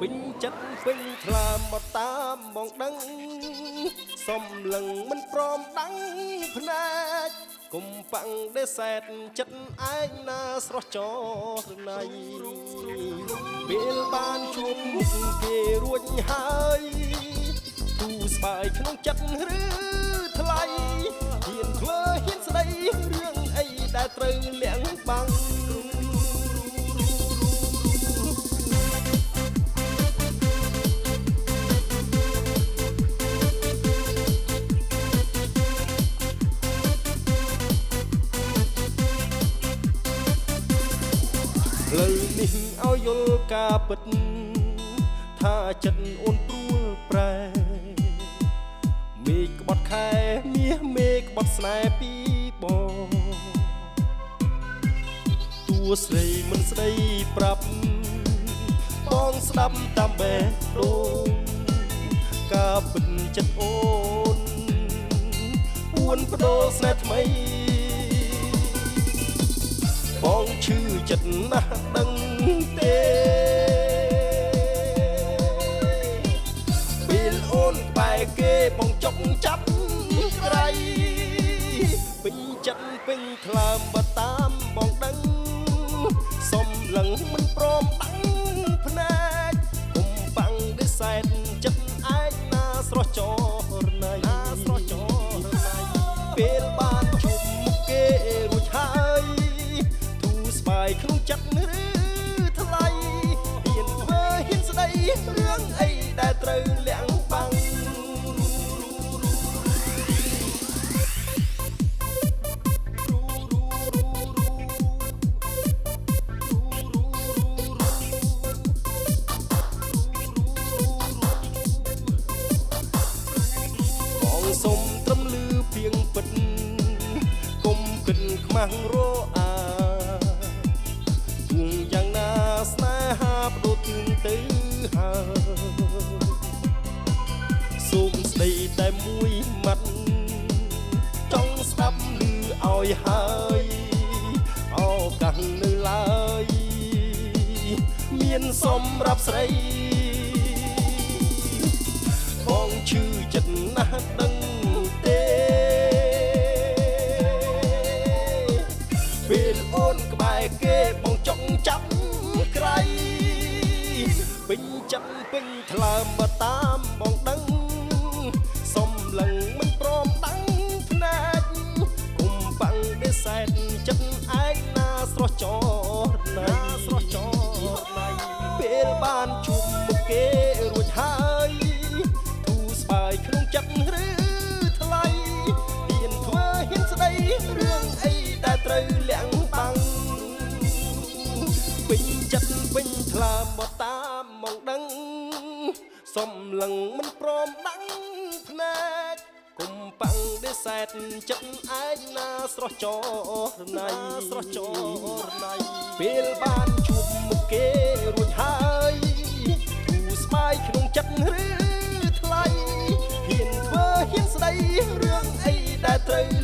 ពេញចិត្តពេញថ្លាមកតាមបងដឹងសំឡឹងមិនព្រមដឹងភ្នែកកុំប៉ាំងដេសែតចិត្តឯងណាស្រស់ចរណៃពេលបានជួបមុខគេរួចហើយទូស្បាយក្នុងចិត្តឬថ្លៃហ៊ានធ្វើហ៊ានស្ដីរឿងអីដែលត្រូវលាក់បាំងផ្លូវនេះឲ្យយល់ការពិតថាចិត្តអូនព្រួលប្រែមេឃក្បត់ខែមាសមេឃក្បត់ស្នេហ៍ពីបងតួស្រីមិនស្ដីប្រាប់បងស្ដាប់តាមបេះដូងការពិតចិត្តអូនពួនបដូរស្នេហ៍ថ្មីបងឈឺចិត្តណាស់ដឹងទេពេលអូនក្បែរគេបងចុកចាប់ក្រៃពេញចិត្តពេញថ្លើមបើតាមបងដឹងសំឡឹងមិនព្រមបាំងភ្នែកកុំបាំងដេសែតចិត្តឯងណាស្រស់ចរណៃពេលបានជួបមុខគេរួចហើយបាយក្នុងចិត្តឬថ្លៃហ៊ានធ្វើហ៊ានស្ដីរឿងអីដែលត្រូវលាក់បាំងបងសុំត្រឹមលឺពីងពិតកុំគិតខ្មាស់រអាយ៉ាងណាស្នេហាបដូរទឿនទៅហើយសូមស្ដីតែមួយម៉ាត់ចង់ស្ដាប់ឮឲ្យហើយឱកាសនៅឡើយមានសម្រាប់ស្រីបងឈឺចិត្តណាស់ដឹងទេពេលអូនក្បែរគេបងចង់ចាប់ក្រៃពេញចិត្តពេញថ្លើមបើតាមបងដឹងសំឡឹងមិនព្រមដឹងភ្នែកកុំបាំងដេសែតចិត្តឯងណាស្រស់ចរណៃពេលបានជួបមុខគេរួចហើយទូស្បាយក្នុងចិត្តឬថ្លៃហ៊ានធ្វើហ៊ានស្ដីរឿងអីដែលត្រូវលាក់បាំងពេញចិត្តពេញថ្លើមមកតាមមកដឹងសំឡឹងមិនព្រមដឹងភ្នែកកុំប៉ាំងដេសែតចិត្តឯងណាស្រស់ចរណៃពេលបានជួបមុខគេរួចហើយទូស្បាយក្នុងចិត្តឬថ្លៃហ៊ានធ្វើហ៊ានស្ដីរឿងអីដែលត្រូវ